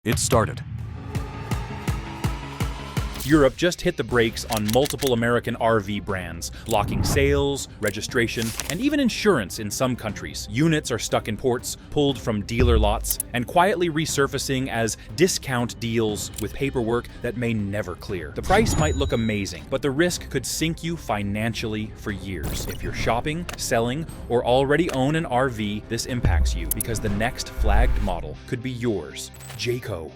It started. Europe just hit the brakes on multiple American RV brands, blocking sales, registration, and even insurance in some countries. Units are stuck in ports, pulled from dealer lots, and quietly resurfacing as discount deals with paperwork that may never clear. The price might look amazing, but the risk could sink you financially for years. If you're shopping, selling, or already own an RV, this impacts you because the next flagged model could be yours. Jayco.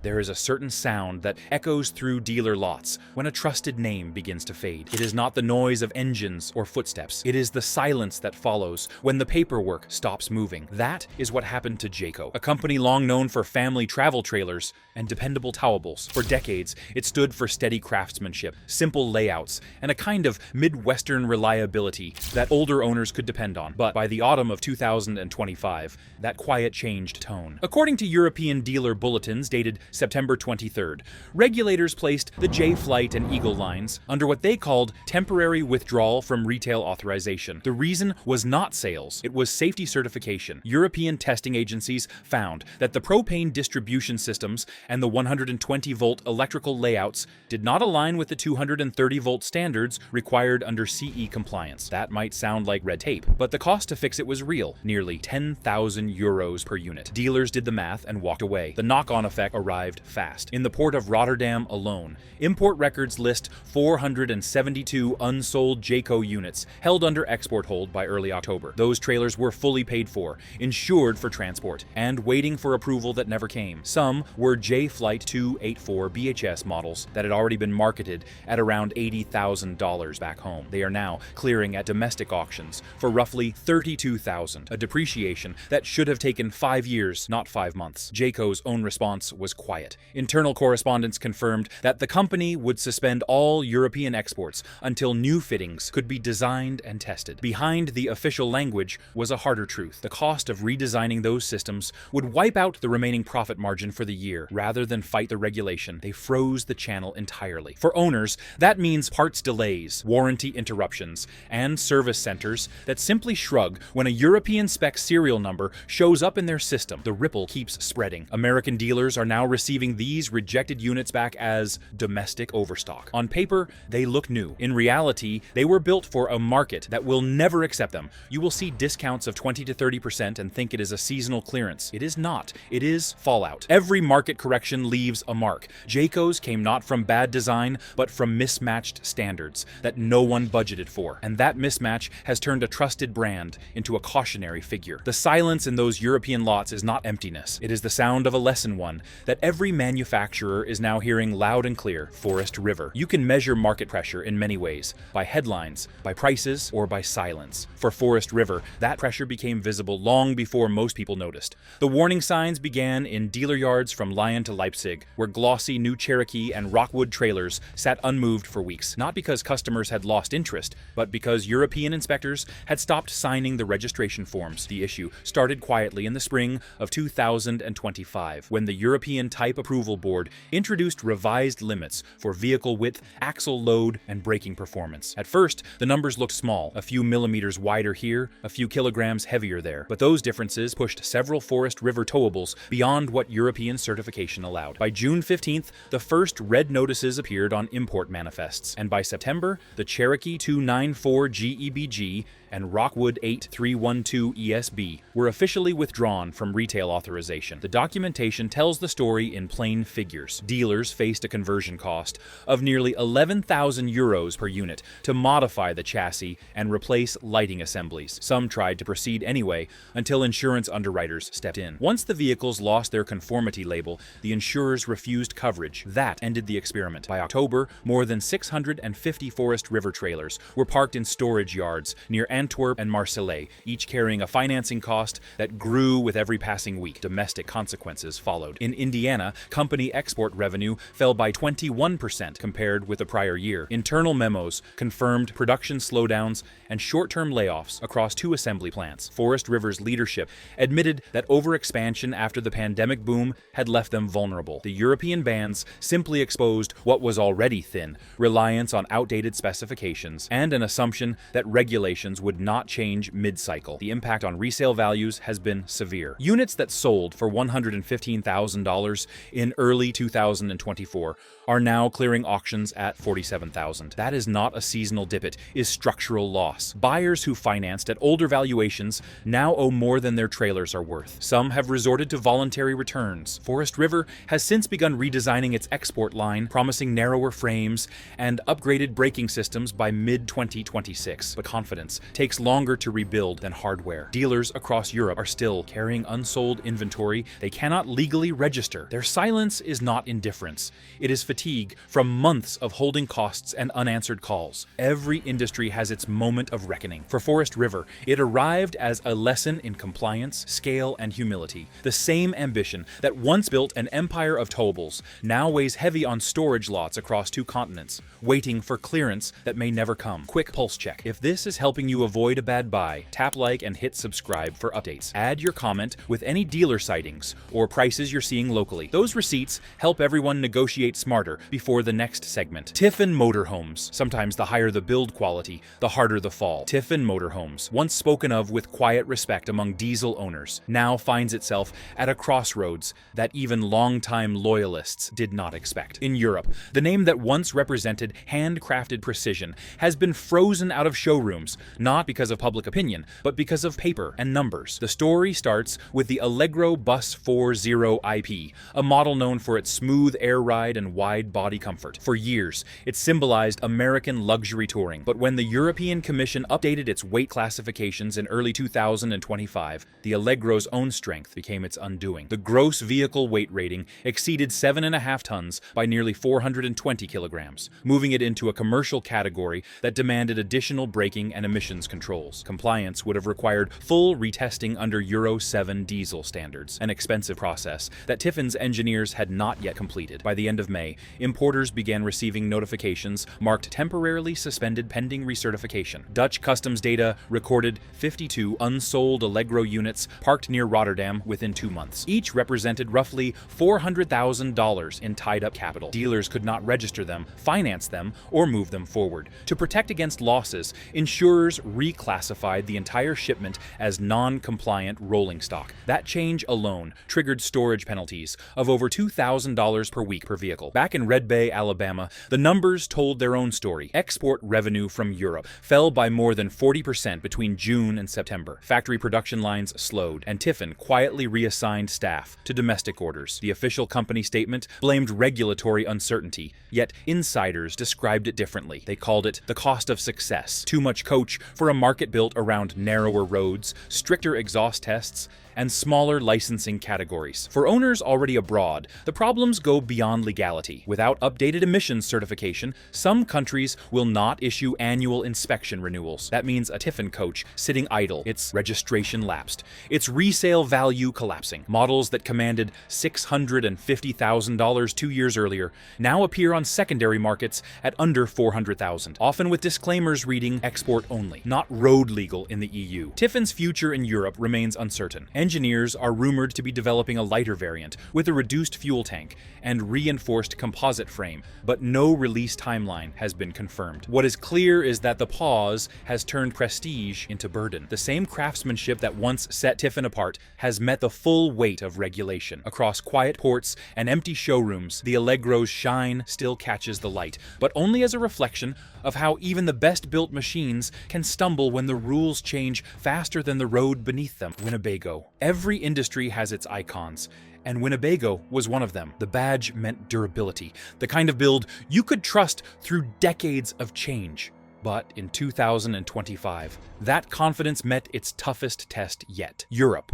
There is a certain sound that echoes through dealer lots when a trusted name begins to fade. It is not the noise of engines or footsteps. It is the silence that follows when the paperwork stops moving. That is what happened to Jayco, a company long known for family travel trailers and dependable towables. For decades, it stood for steady craftsmanship, simple layouts, and a kind of Midwestern reliability that older owners could depend on. But by the autumn of 2025, that quiet changed tone. According to European dealer bulletins dated September 23rd, regulators placed the J Flight and Eagle lines under what they called temporary withdrawal from retail authorization. The reason was not sales, it was safety certification. European testing agencies found that the propane distribution systems and the 120-volt electrical layouts did not align with the 230-volt standards required under CE compliance. That might sound like red tape, but the cost to fix it was real, nearly 10,000 euros per unit. Dealers did the math and walked away. The knock-on effect arrived fast. In the port of Rotterdam alone, import records list 472 unsold Jayco units held under export hold by early October. Those trailers were fully paid for, insured for transport, and waiting for approval that never came. Some were J Flight 284 BHS models that had already been marketed at around $80,000 back home. They are now clearing at domestic auctions for roughly $32,000, a depreciation that should have taken 5 years, not 5 months. Jayco's own response was quiet. Internal correspondence confirmed that the company would suspend all European exports until new fittings could be designed and tested. Behind the official language was a harder truth. The cost of redesigning those systems would wipe out the remaining profit margin for the year. Rather than fight the regulation, they froze the channel entirely. For owners, that means parts delays, warranty interruptions, and service centers that simply shrug when a European spec serial number shows up in their system. The ripple keeps spreading. American dealers are now receiving these rejected units back as domestic overstock. On paper, they look new. In reality, they were built for a market that will never accept them. You will see discounts of 20 to 30% and think it is a seasonal clearance. It is not. It is fallout. Every market correction leaves a mark. Jayco's came not from bad design, but from mismatched standards that no one budgeted for. And that mismatch has turned a trusted brand into a cautionary figure. The silence in those European lots is not emptiness. It is the sound of a lesson one that every manufacturer is now hearing loud and clear: Forest River. You can measure market pressure in many ways: by headlines, by prices, or by silence. For Forest River, that pressure became visible long before most people noticed. The warning signs began in dealer yards from Lyon to Leipzig, where glossy new Cherokee and Rockwood trailers sat unmoved for weeks, not because customers had lost interest, but because European inspectors had stopped signing the registration forms. The issue started quietly in the spring of 2025, when the European Type Approval Board introduced revised limits for vehicle width, axle load, and braking performance. At first, the numbers looked small, a few millimeters wider here, a few kilograms heavier there. But those differences pushed several Forest River towables beyond what European certification allowed. By June 15th, the first red notices appeared on import manifests, and by September, the Cherokee 294 GEBG and Rockwood 8312 ESB were officially withdrawn from retail authorization. The documentation tells the story in plain figures. Dealers faced a conversion cost of nearly 11,000 euros per unit to modify the chassis and replace lighting assemblies. Some tried to proceed anyway until insurance underwriters stepped in. Once the vehicles lost their conformity label, the insurers refused coverage. That ended the experiment. By October, more than 650 Forest River trailers were parked in storage yards near Antwerp and Marseille, each carrying a financing cost that grew with every passing week. Domestic consequences followed. In Indiana, company export revenue fell by 21% compared with the prior year. Internal memos confirmed production slowdowns and short-term layoffs across 2 assembly plants. Forest River's leadership admitted that overexpansion after the pandemic boom had left them vulnerable. The European bans simply exposed what was already thin: reliance on outdated specifications and an assumption that regulations would not change mid-cycle. The impact on resale values has been severe. Units that sold for $115,000 $50,000 in early 2024 are now clearing auctions at $47,000. That is not a seasonal dip, it is structural loss. Buyers who financed at older valuations now owe more than their trailers are worth. Some have resorted to voluntary returns. Forest River has since begun redesigning its export line, promising narrower frames and upgraded braking systems by mid-2026. But confidence takes longer to rebuild than hardware. Dealers across Europe are still carrying unsold inventory they cannot legally register. Their silence is not indifference. It is fatigue from months of holding costs and unanswered calls. Every industry has its moment of reckoning. For Forest River, it arrived as a lesson in compliance, scale, and humility. The same ambition that once built an empire of towables now weighs heavy on storage lots across 2 continents, waiting for clearance that may never come. Quick pulse check. If this is helping you avoid a bad buy, tap like and hit subscribe for updates. Add your comment with any dealer sightings or prices you're seeing locally. Those receipts help everyone negotiate smarter before the next segment. Tiffin Motorhomes. Sometimes the higher the build quality, the harder the fall. Tiffin Motorhomes, once spoken of with quiet respect among diesel owners, now finds itself at a crossroads that even longtime loyalists did not expect. In Europe, the name that once represented handcrafted precision has been frozen out of showrooms, not because of public opinion, but because of paper and numbers. The story starts with the Allegro Bus 40 IP, a model known for its smooth air ride and wide body comfort. For years, it symbolized American luxury touring, but when the European Commission updated its weight classifications in early 2025, the Allegro's own strength became its undoing. The gross vehicle weight rating exceeded 7.5 tons by nearly 420 kilograms, moving it into a commercial category that demanded additional braking and emissions controls. Compliance would have required full retesting under Euro 7 diesel standards, an expensive process that Tiffin's engineers had not yet completed. By the end of May, importers began receiving notifications marked temporarily suspended pending recertification. Dutch customs data recorded 52 unsold Allegro units parked near Rotterdam within 2 months. Each represented roughly $400,000 in tied-up capital. Dealers could not register them, finance them, or move them forward. To protect against losses, insurers reclassified the entire shipment as non-compliant rolling stock. That change alone triggered storage penalties of over $2,000 per week per vehicle. Back in Red Bay, Alabama, the numbers told their own story. Export revenue from Europe fell by more than 40% between June and September. Factory production lines slowed, and Tiffin quietly reassigned staff to domestic orders. The official company statement blamed regulatory uncertainty, yet insiders described it differently. They called it the cost of success. Too much coach for a market built around narrower roads, stricter exhaust tests, and smaller licensing categories. For owners already abroad, the problems go beyond legality. Without updated emissions certification, some countries will not issue annual inspection renewals. That means a Tiffin coach sitting idle, its registration lapsed, its resale value collapsing. Models that commanded $650,000 2 years earlier now appear on secondary markets at under $400,000, often with disclaimers reading export only, not road legal in the EU. Tiffin's future in Europe remains uncertain. Engineers are rumored to be developing a lighter variant with a reduced fuel tank and reinforced composite frame, but no release timeline has been confirmed. What is clear is that the pause has turned prestige into burden. The same craftsmanship that once set Tiffin apart has met the full weight of regulation. Across quiet ports and empty showrooms, the Allegro's shine still catches the light, but only as a reflection of how even the best-built machines can stumble when the rules change faster than the road beneath them. Winnebago. Every industry has its icons, and Winnebago was one of them. The badge meant durability, the kind of build you could trust through decades of change. But in 2025, that confidence met its toughest test yet. Europe.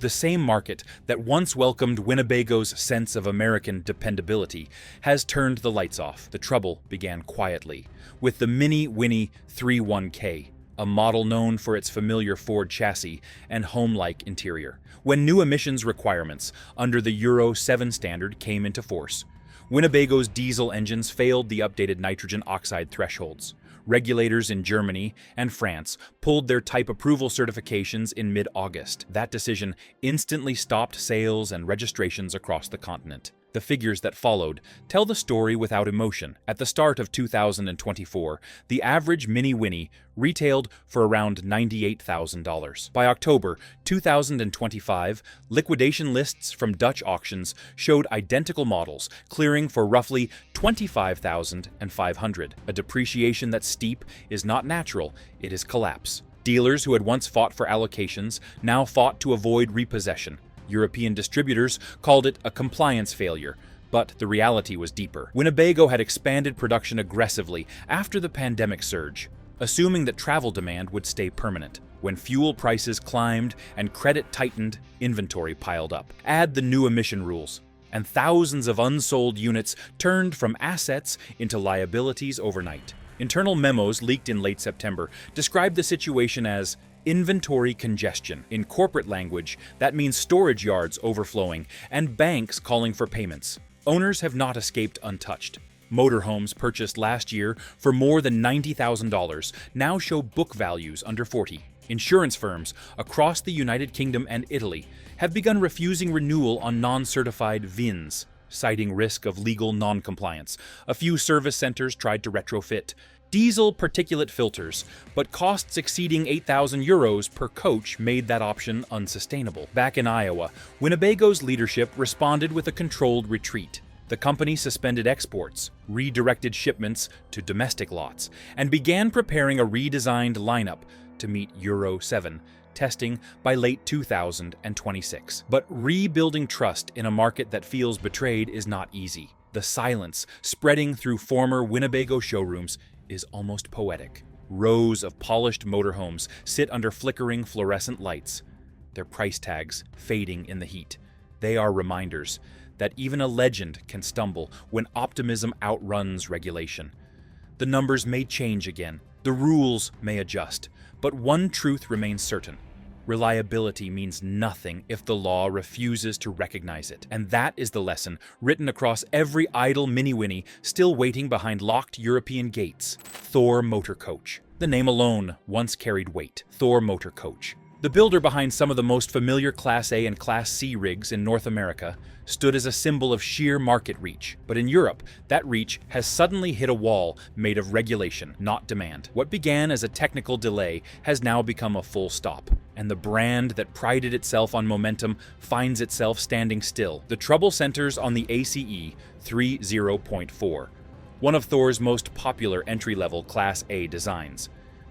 The same market that once welcomed Winnebago's sense of American dependability has turned the lights off. The trouble began quietly, with the Mini Winnie 31K, a model known for its familiar Ford chassis and home-like interior. When new emissions requirements under the Euro 7 standard came into force, Winnebago's diesel engines failed the updated nitrogen oxide thresholds. Regulators in Germany and France pulled their type approval certifications in mid-August. That decision instantly stopped sales and registrations across the continent. The figures that followed tell the story without emotion. At the start of 2024, the average Mini Winnie retailed for around $98,000. By October 2025, liquidation lists from Dutch auctions showed identical models clearing for roughly $25,500. A depreciation that's steep is not natural, it is collapse. Dealers who had once fought for allocations now fought to avoid repossession. European distributors called it a compliance failure, but the reality was deeper. Winnebago had expanded production aggressively after the pandemic surge, assuming that travel demand would stay permanent. When fuel prices climbed and credit tightened, inventory piled up. Add the new emission rules, and thousands of unsold units turned from assets into liabilities overnight. Internal memos leaked in late September described the situation as inventory congestion. In corporate language, that means storage yards overflowing and banks calling for payments. Owners have not escaped untouched. Motorhomes purchased last year for more than $90,000 now show book values under $40,000. Insurance firms across the United Kingdom and Italy have begun refusing renewal on non-certified VINs, citing risk of legal non-compliance. A few service centers tried to retrofit diesel particulate filters, but costs exceeding €8,000 per coach made that option unsustainable. Back in Iowa, Winnebago's leadership responded with a controlled retreat. The company suspended exports, redirected shipments to domestic lots, and began preparing a redesigned lineup to meet Euro 7 testing by late 2026. But rebuilding trust in a market that feels betrayed is not easy. The silence spreading through former Winnebago showrooms is almost poetic. Rows of polished motorhomes sit under flickering fluorescent lights, their price tags fading in the heat. They are reminders that even a legend can stumble when optimism outruns regulation. The numbers may change again, the rules may adjust, but one truth remains certain. Reliability means nothing if the law refuses to recognize it. And that is the lesson written across every idle Mini Winnie still waiting behind locked European gates. Thor Motor Coach. The name alone once carried weight. Thor Motor Coach. The builder behind some of the most familiar Class A and Class C rigs in North America stood as a symbol of sheer market reach. But in Europe, that reach has suddenly hit a wall made of regulation, not demand. What began as a technical delay has now become a full stop. And the brand that prided itself on momentum finds itself standing still. The trouble centers on the ACE 30.4, one of Thor's most popular entry-level Class A designs.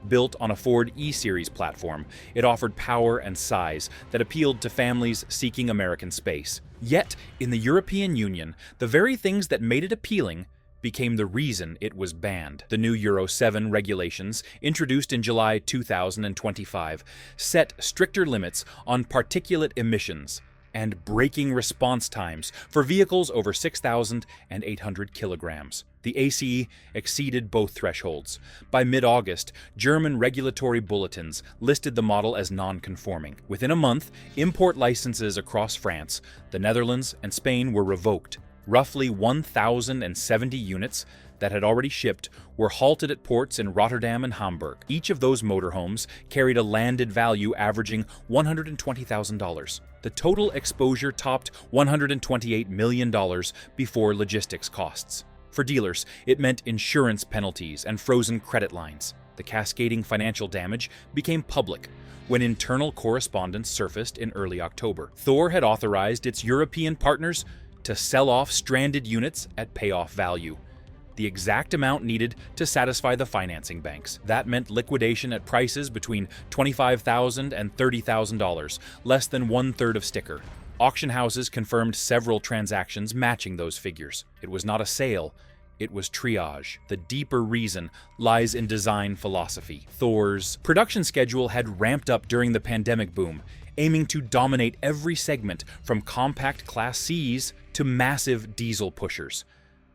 Built on a Ford E-Series platform, it offered power and size that appealed to families seeking American space. Yet, in the European Union, the very things that made it appealing became the reason it was banned. The new Euro 7 regulations, introduced in July 2025, set stricter limits on particulate emissions and braking response times for vehicles over 6,800 kilograms. The ACE exceeded both thresholds. By mid-August, German regulatory bulletins listed the model as non-conforming. Within a month, import licenses across France, the Netherlands, and Spain were revoked. Roughly 1,070 units that had already shipped were halted at ports in Rotterdam and Hamburg. Each of those motorhomes carried a landed value averaging $120,000. The total exposure topped $128 million before logistics costs. For dealers, it meant insurance penalties and frozen credit lines. The cascading financial damage became public when internal correspondence surfaced in early October. Thor had authorized its European partners to sell off stranded units at payoff value, the exact amount needed to satisfy the financing banks. That meant liquidation at prices between $25,000 and $30,000, less than one-third of sticker. Auction houses confirmed several transactions matching those figures. It was not a sale, it was triage. The deeper reason lies in design philosophy. Thor's production schedule had ramped up during the pandemic boom, aiming to dominate every segment from compact Class Cs to massive diesel pushers.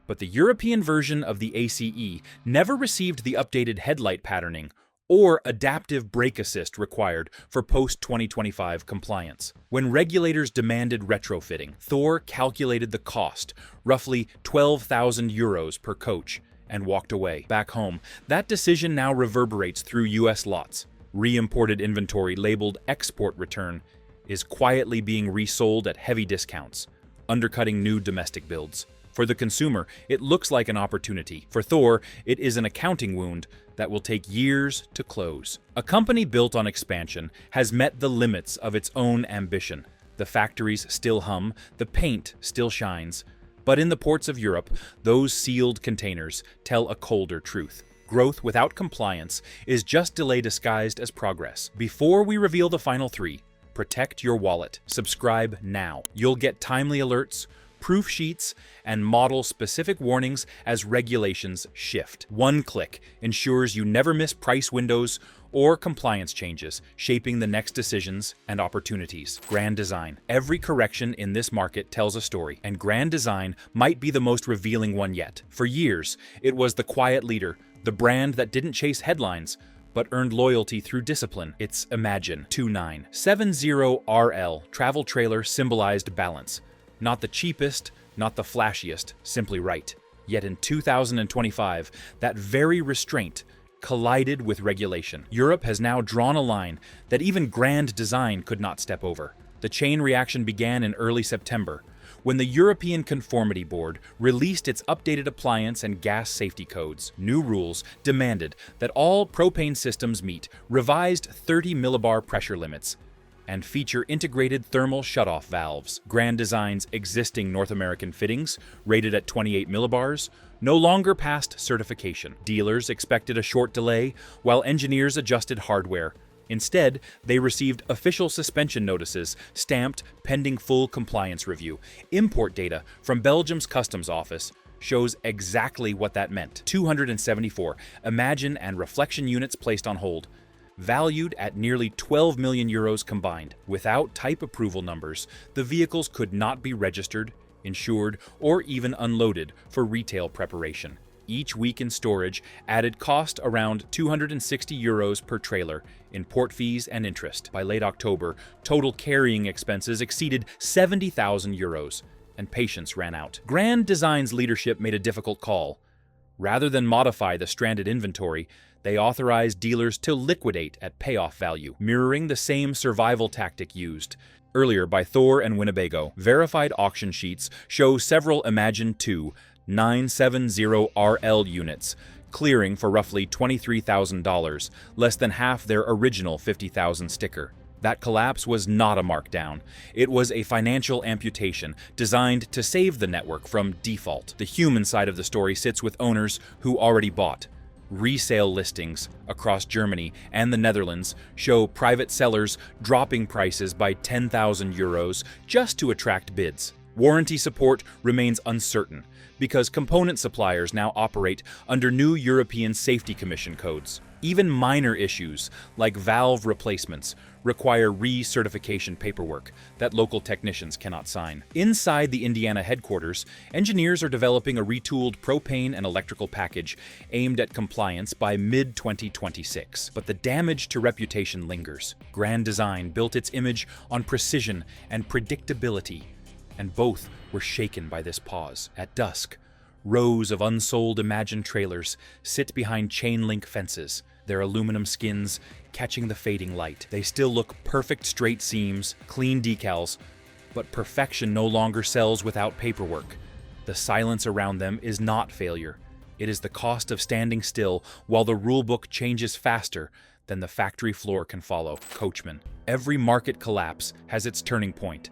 But the European version of the ACE never received the updated headlight patterning or adaptive brake assist required for post-2025 compliance. When regulators demanded retrofitting, Thor calculated the cost, roughly €12,000 per coach, and walked away. Back home, that decision now reverberates through U.S. lots. Re-imported inventory labeled export return is quietly being resold at heavy discounts. undercutting new domestic builds. For the consumer, it looks like an opportunity. For Thor, it is an accounting wound that will take years to close. A company built on expansion has met the limits of its own ambition. The factories still hum, the paint still shines. But in the ports of Europe, those sealed containers tell a colder truth. Growth without compliance is just delay disguised as progress. Before we reveal the final three, protect your wallet. Subscribe now. You'll get timely alerts, proof sheets, and model-specific warnings as regulations shift. One click ensures you never miss price windows or compliance changes, shaping the next decisions and opportunities. Grand Design. Every correction in this market tells a story, and Grand Design might be the most revealing one yet. For years, it was the quiet leader, the brand that didn't chase headlines, but earned loyalty through discipline. It's Imagine 2970RL travel trailer symbolized balance. Not the cheapest, not the flashiest, simply right. Yet in 2025, that very restraint collided with regulation. Europe has now drawn a line that even Grand Design could not step over. The chain reaction began in early September, when the European Conformity Board released its updated appliance and gas safety codes. New rules demanded that all propane systems meet revised 30 millibar pressure limits and feature integrated thermal shutoff valves. Grand Design's existing North American fittings, rated at 28 millibars, no longer passed certification. Dealers expected a short delay, while engineers adjusted hardware. Instead, they received official suspension notices stamped pending full compliance review. Import data from Belgium's customs office shows exactly what that meant. 274 Imagine and Reflection units placed on hold, valued at nearly 12 million euros combined. Without type approval numbers, the vehicles could not be registered, insured, or even unloaded for retail preparation. Each week in storage added cost around 260 euros per trailer in port fees and interest. By late October, total carrying expenses exceeded 70,000 euros, and patience ran out. Grand Design's leadership made a difficult call. Rather than modify the stranded inventory, they authorized dealers to liquidate at payoff value, mirroring the same survival tactic used earlier by Thor and Winnebago. Verified auction sheets show several Imagine 2970RL units clearing for roughly $23,000, less than half their original $50,000 sticker. That collapse was not a markdown. It was a financial amputation designed to save the network from default. The human side of the story sits with owners who already bought. Resale listings across Germany and the Netherlands show private sellers dropping prices by 10,000 euros just to attract bids. Warranty support remains uncertain because component suppliers now operate under new European Safety Commission codes. Even minor issues, like valve replacements, require recertification paperwork that local technicians cannot sign. Inside the Indiana headquarters, engineers are developing a retooled propane and electrical package aimed at compliance by mid-2026. But the damage to reputation lingers. Grand Design built its image on precision and predictability, and both were shaken by this pause. At dusk, rows of unsold Imagine trailers sit behind chain-link fences, their aluminum skins catching the fading light. They still look perfect straight seams, clean decals, but perfection no longer sells without paperwork. The silence around them is not failure. It is the cost of standing still while the rulebook changes faster than the factory floor can follow. Coachman. Every market collapse has its turning point,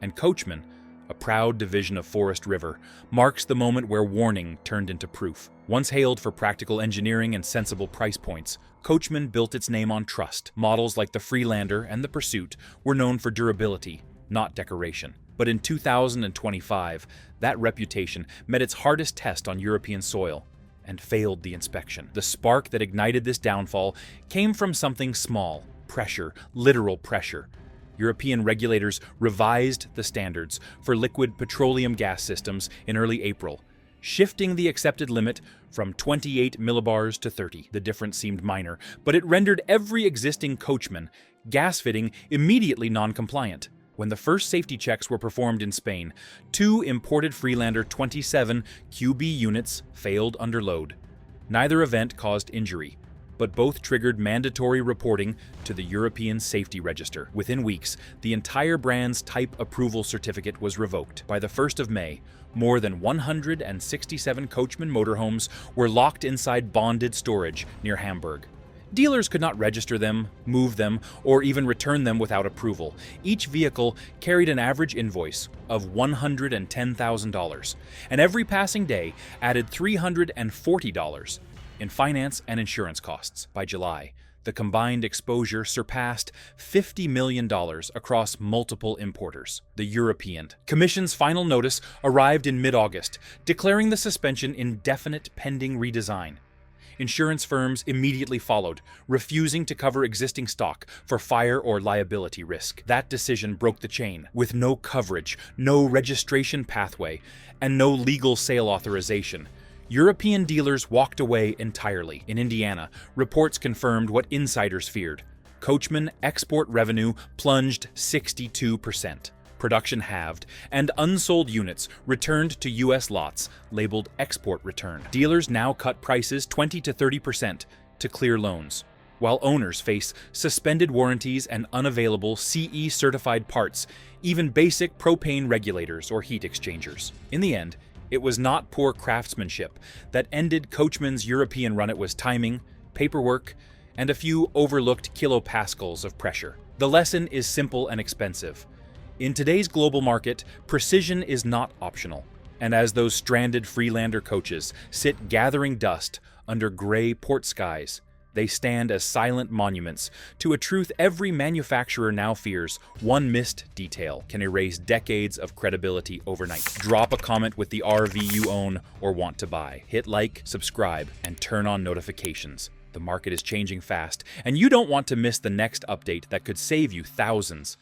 and Coachman, a proud division of Forest River, marks the moment where warning turned into proof. Once hailed for practical engineering and sensible price points, Coachman built its name on trust. Models like the Freelander and the Pursuit were known for durability, not decoration. But in 2025, that reputation met its hardest test on European soil and failed the inspection. The spark that ignited this downfall came from something small: pressure, literal pressure. European regulators revised the standards for liquid petroleum gas systems in early April, shifting the accepted limit from 28 millibars to 30. The difference seemed minor, but it rendered every existing Coachman gas fitting immediately non-compliant. When the first safety checks were performed in Spain, 2 imported Freelander 27 QB units failed under load. Neither event caused injury, but both triggered mandatory reporting to the European Safety Register. Within weeks, the entire brand's type approval certificate was revoked. By the 1st of May, more than 167 Coachman motorhomes were locked inside bonded storage near Hamburg. Dealers could not register them, move them, or even return them without approval. Each vehicle carried an average invoice of $110,000, and every passing day added $340 in finance and insurance costs. By July, the combined exposure surpassed $50 million across multiple importers. The European Commission's final notice arrived in mid-August, declaring the suspension indefinite pending redesign. Insurance firms immediately followed, refusing to cover existing stock for fire or liability risk. That decision broke the chain. With no coverage, no registration pathway, and no legal sale authorization, European dealers walked away entirely. In Indiana, reports confirmed what insiders feared. Coachman export revenue plunged 62%. Production halved, and unsold units returned to U.S. lots labeled export return. Dealers now cut prices 20 to 30% to clear loans, while owners face suspended warranties and unavailable CE-certified parts, even basic propane regulators or heat exchangers. In the end, it was not poor craftsmanship that ended Coachman's European run. It was timing, paperwork, and a few overlooked kilopascals of pressure. The lesson is simple and expensive. In today's global market, precision is not optional, and as those stranded Freelander coaches sit gathering dust under gray port skies, they stand as silent monuments to a truth every manufacturer now fears: one missed detail can erase decades of credibility overnight. Drop a comment with the RV you own or want to buy. Hit like, subscribe, and turn on notifications. The market is changing fast, and you don't want to miss the next update that could save you thousands.